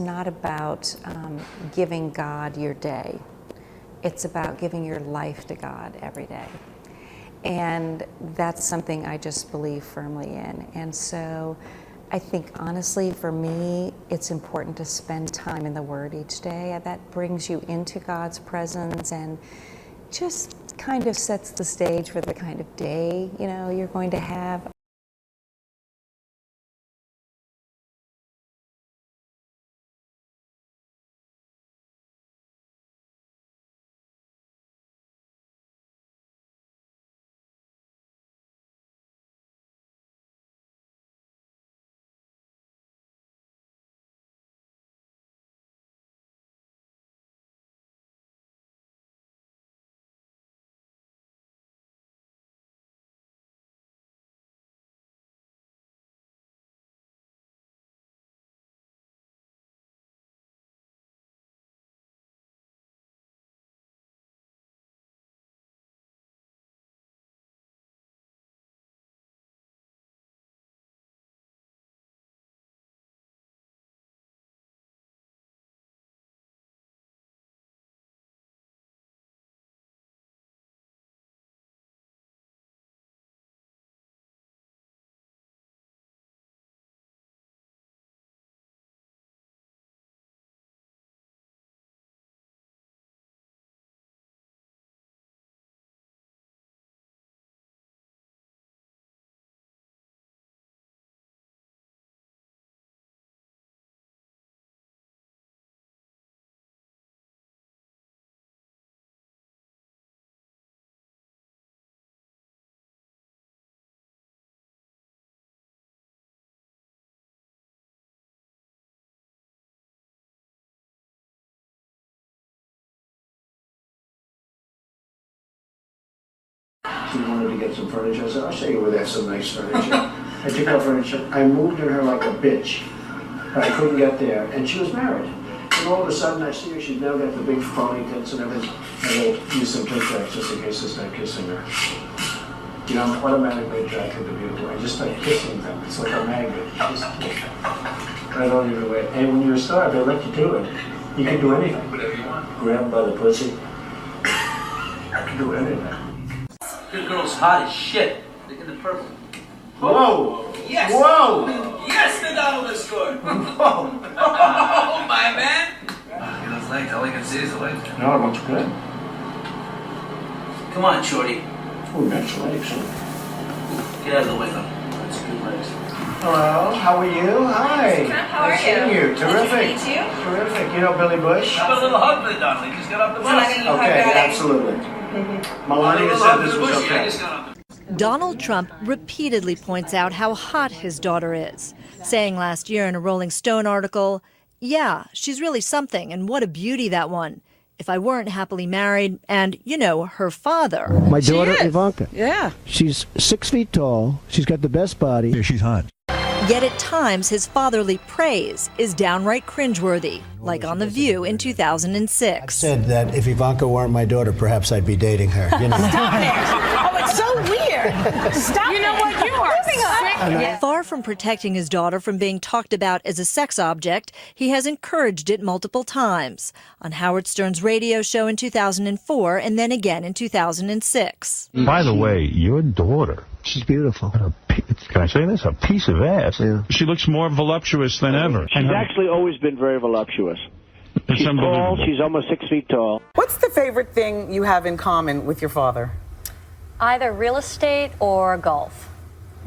Not about giving God your day. It's about giving your life to God every day. And that's something I just believe firmly in. And so I think honestly for me, it's important to spend time in the Word each day. That brings you into God's presence and just kind of sets the stage for the kind of day, you're going to have. She wanted to get some furniture. I said, I'll show you where there's some nice furniture. I took her furniture. I moved her like a bitch. But I couldn't get there. And she was married. And all of a sudden I see her. She's now got the big phony tits and everything. I will use some Tic Tacs just in case I start kissing her. I'm automatically attracted to beautiful. I just start kissing them. It's like a magnet. Just I don't even wait. And when you're a star, they let you do it. You can do anything. Whatever you want. Grab them by the pussy. I can do anything. This girl's hot as shit. Look at the purple. Whoa! Yes! Whoa! Yes, the Donald has scored! Whoa! Oh, my man! Get those legs. All I can see is the legs. No, it looks good. Come on, shorty. Oh, nice legs. Get out of the way, though. That's good legs. Hello, how are you? Hi. How are Nice seeing you. Terrific. Nice to meet you. Terrific. You know Billy Bush? How about a little hug for the Donald? He just got off the bus. Okay, absolutely. Melania said this was I okay. just got off the Donald Trump repeatedly points out how hot his daughter is, saying last year in a Rolling Stone article, "Yeah, she's really something, and what a beauty, that one. If I weren't happily married and, her father." My daughter, Ivanka. Yeah. She's 6 feet tall. She's got the best body. Yeah, she's hot. Yet at times his fatherly praise is downright cringeworthy, like on The View in 2006. I said that if Ivanka weren't my daughter, perhaps I'd be dating her. Stop it. Oh, it's so weird. Stop You know what? You are sick. Far from protecting his daughter from being talked about as a sex object, he has encouraged it multiple times. On Howard Stern's radio show in 2004 and then again in 2006. By the way, your daughter. She's beautiful. Can I say this? A piece of ass. Yeah. She looks more voluptuous than ever. She's actually always been very voluptuous. She's tall. She's almost 6 feet tall. What's the favorite thing you have in common with your father? Either real estate or golf.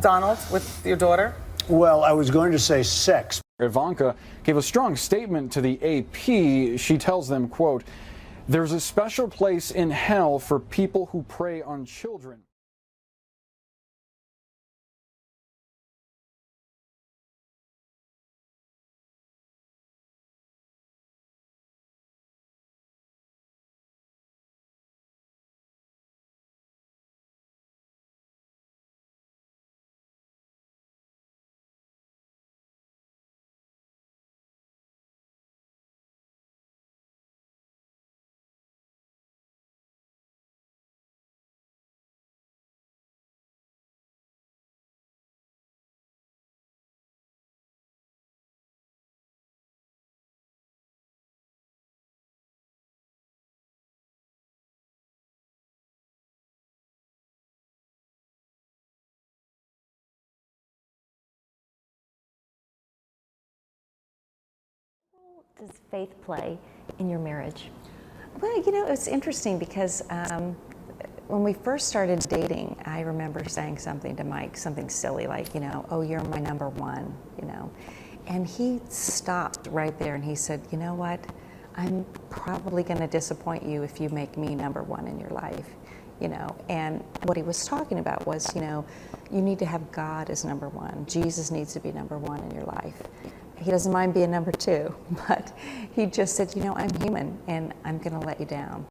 Donald, with your daughter? Well, I was going to say sex. Ivanka gave a strong statement to the AP. She tells them, quote, "There's a special place in hell for people who prey on children." does faith play in your marriage? Well, you know, it's interesting because when we first started dating, I remember saying something to Mike, something silly like, you know, oh, you're my number one, you know. And he stopped right there and he said, you know what? I'm probably going to disappoint you if you make me number one in your life, you know. And what he was talking about was, you know, you need to have God as number one. Jesus needs to be number one in your life. He doesn't mind being number two, but he just said, you know, I'm human and I'm going to let you down.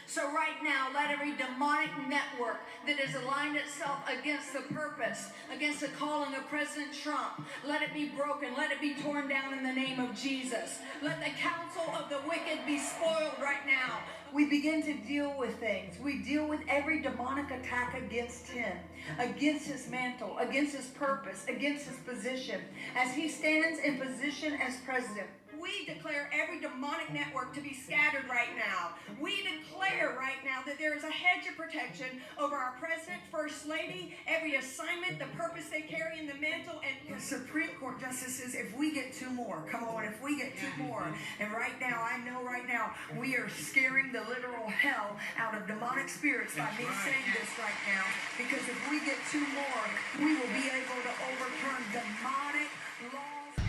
So right now, let every demonic network that has aligned itself against the purpose, against the calling of President Trump, let it be broken, let it be torn down in the name of Jesus. Let the counsel of the wicked be spoiled right now. We begin to deal with things. We deal with every demonic attack against him, against his mantle, against his purpose, against his position. As he stands in position as president, we declare every demonic network to be scattered right now. We declare right now that there is a hedge of protection over our president, first lady, every assignment, the purpose they carry in the mantle, and the Supreme Court justices, if we get two more, come on, if we get two more. And right now, I know right now, we are scaring the literal hell out of demonic spirits by me saying this right now, because if we get two more, we will be able to overturn demonic laws.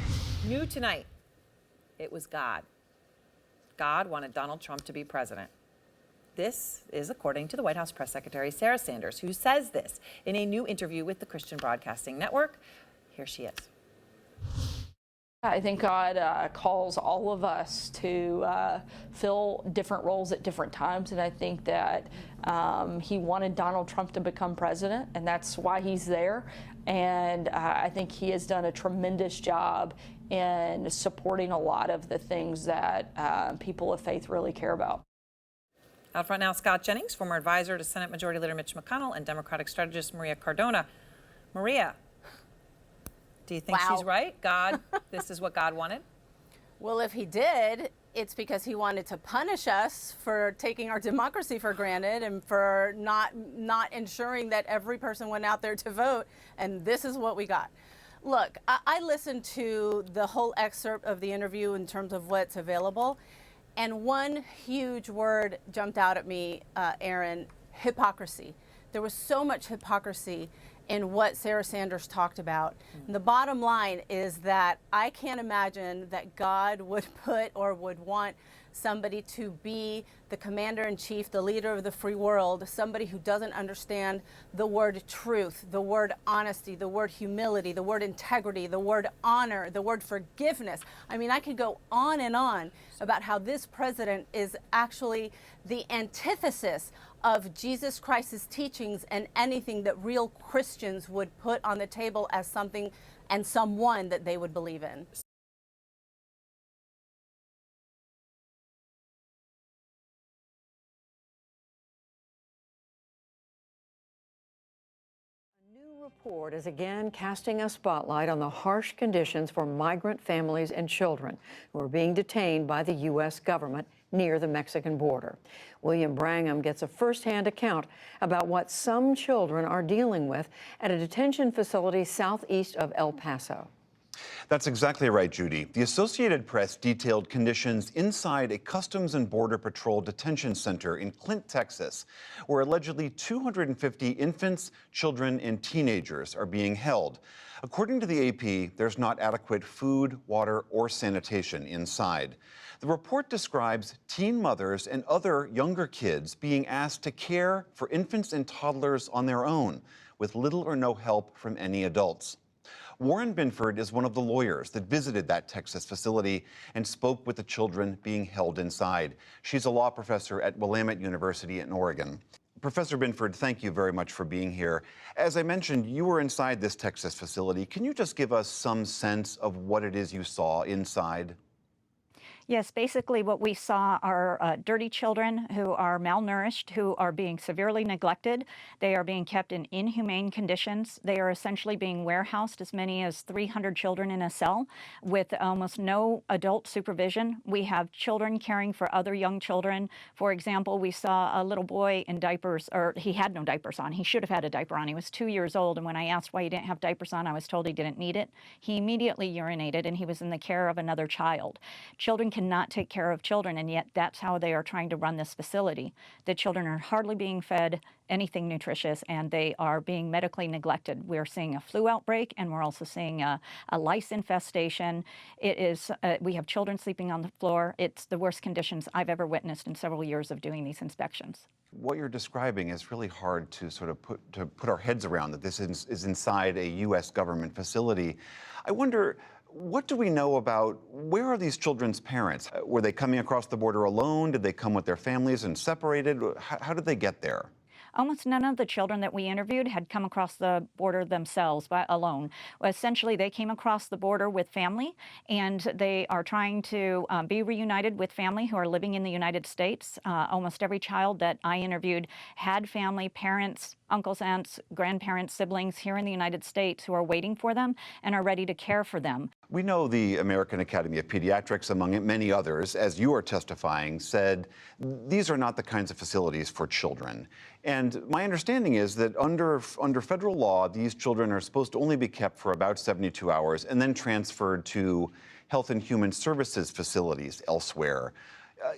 New tonight. It was God. God wanted Donald Trump to be president. This is according to the White House press secretary, Sarah Sanders, who says this in a new interview with the Christian Broadcasting Network. Here she is. I think God calls all of us to fill different roles at different times, and I think that he wanted Donald Trump to become president, and that's why he's there. And I think he has done a tremendous job in supporting a lot of the things that people of faith really care about. Out front now, Scott Jennings, former advisor to Senate Majority Leader Mitch McConnell, and Democratic strategist Maria Cardona. Maria, do you think she's right? God, this is what God wanted? Well, if he did, it's because he wanted to punish us for taking our democracy for granted and for not ensuring that every person went out there to vote. And this is what we got. Look, I listened to the whole excerpt of the interview in terms of what's available. And one huge word jumped out at me, Aaron: hypocrisy. There was so much hypocrisy in what Sarah Sanders talked about. And the bottom line is that I can't imagine that God would put or would want somebody to be the commander-in-chief, the leader of the free world, somebody who doesn't understand the word truth, the word honesty, the word humility, the word integrity, the word honor, the word forgiveness. I mean, I could go on and on about how this president is actually the antithesis of Jesus Christ's teachings and anything that real Christians would put on the table as something and someone that they would believe in. Report is again casting a spotlight on the harsh conditions for migrant families and children who are being detained by the U.S. government near the Mexican border. William Brangham gets a firsthand account about what some children are dealing with at a detention facility southeast of El Paso. That's exactly right, Judy. The Associated Press detailed conditions inside a Customs and Border Patrol detention center in Clint, Texas, where allegedly 250 infants, children, and teenagers are being held. According to the AP, there's not adequate food, water, or sanitation inside. The report describes teen mothers and other younger kids being asked to care for infants and toddlers on their own, with little or no help from any adults. Warren Binford is one of the lawyers that visited that Texas facility and spoke with the children being held inside. She's a law professor at Willamette University in Oregon. Professor Binford, thank you very much for being here. As I mentioned, you were inside this Texas facility. Can you just give us some sense of what it is you saw inside? Yes, basically what we saw are dirty children who are malnourished, who are being severely neglected. They are being kept in inhumane conditions. They are essentially being warehoused, as many as 300 children in a cell with almost no adult supervision. We have children caring for other young children. For example, we saw a little boy in diapers, or he had no diapers on. He should have had a diaper on. He was 2 years old, and when I asked why he didn't have diapers on, I was told he didn't need it. He immediately urinated, and he was in the care of another child. Children cannot take care of children, and yet that's how they are trying to run this facility. The children are hardly being fed anything nutritious, and they are being medically neglected. We're seeing a flu outbreak, and we're also seeing a lice infestation. It is, we have children sleeping on the floor. It's the worst conditions I've ever witnessed in several years of doing these inspections. What you're describing is really hard to sort of put our heads around, that this is inside a U.S. government facility. I wonder, what do we know about, where are these children's parents? Were they coming across the border alone? Did they come with their families and separated? How did they get there? Almost none of the children that we interviewed had come across the border themselves alone. Essentially, they came across the border with family, and they are trying to be reunited with family who are living in the United States. Almost every child that I interviewed had family, parents, uncles, aunts, grandparents, siblings here in the United States who are waiting for them and are ready to care for them. We know the American Academy of Pediatrics, among many others, as you are testifying, said these are not the kinds of facilities for children. And my understanding is that under federal law, these children are supposed to only be kept for about 72 hours and then transferred to Health and Human Services facilities elsewhere.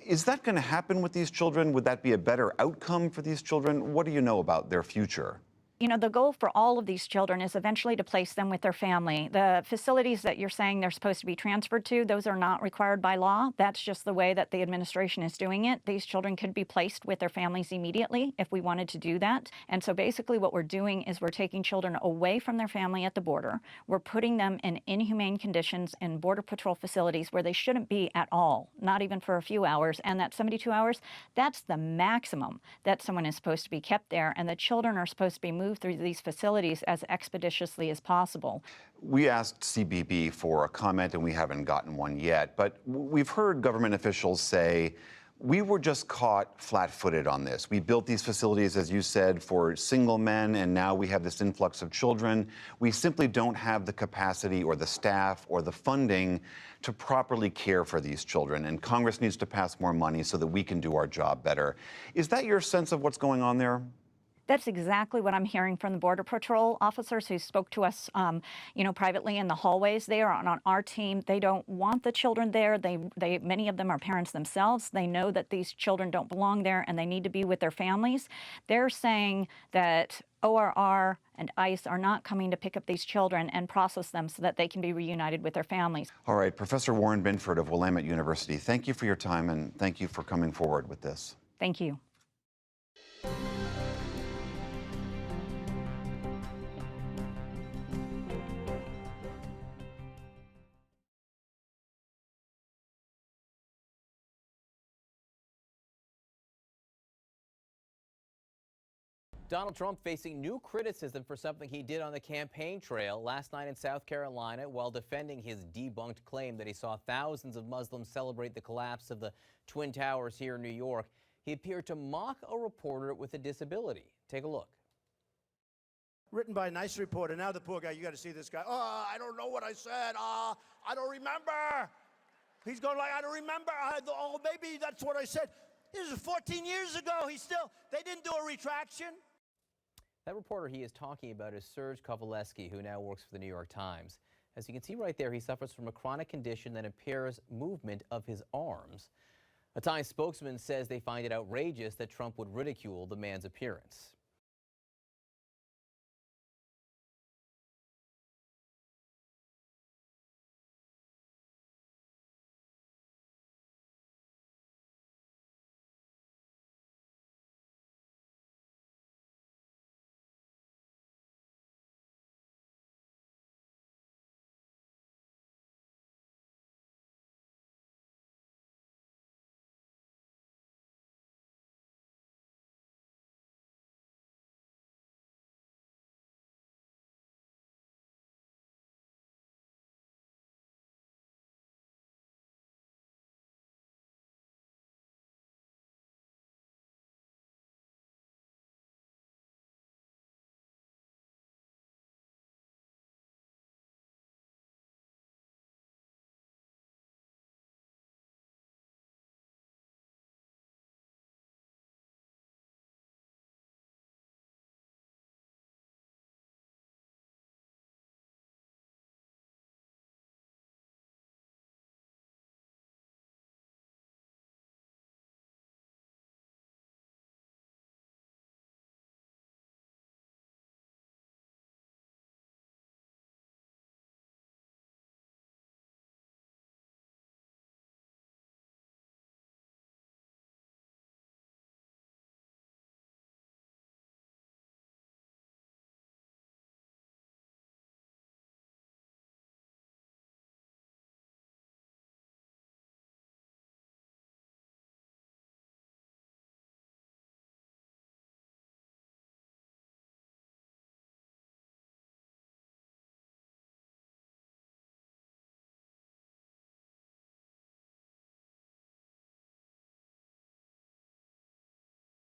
Is that going to happen with these children? Would that be a better outcome for these children? What do you know about their future? You know, the goal for all of these children is eventually to place them with their family. The facilities that you're saying they're supposed to be transferred to, those are not required by law. That's just the way that the administration is doing it. These children could be placed with their families immediately if we wanted to do that. And so basically what we're doing is we're taking children away from their family at the border. We're putting them in inhumane conditions in Border Patrol facilities where they shouldn't be at all, not even for a few hours. And that 72 hours, that's the maximum that someone is supposed to be kept there. And the children are supposed to be moved through these facilities as expeditiously as possible. We asked CBP for a comment, and we haven't gotten one yet, but we've heard government officials say, we were just caught flat-footed on this. We built these facilities, as you said, for single men, and now we have this influx of children. We simply don't have the capacity or the staff or the funding to properly care for these children, and Congress needs to pass more money so that we can do our job better. Is that your sense of what's going on there? That's exactly what I'm hearing from the Border Patrol officers who spoke to us, privately in the hallways. They are on our team. They don't want the children there. Many of them are parents themselves. They know that these children don't belong there and they need to be with their families. They're saying that ORR and ICE are not coming to pick up these children and process them so that they can be reunited with their families. All right, Professor Warren Binford of Willamette University, thank you for your time and thank you for coming forward with this. Thank you. Donald Trump facing new criticism for something he did on the campaign trail last night in South Carolina while defending his debunked claim that he saw thousands of Muslims celebrate the collapse of the Twin Towers here in New York. He appeared to mock a reporter with a disability. Take a look. Written by a nice reporter. Now the poor guy, you got to see this guy. Oh, I don't know what I said. I don't remember. He's going like, I don't remember. Oh, maybe that's what I said. This is 14 years ago. They didn't do a retraction. That reporter he is talking about is Serge Kovaleski, who now works for the New York Times. As you can see right there, he suffers from a chronic condition that impairs movement of his arms. A Times spokesman says they find it outrageous that Trump would ridicule the man's appearance.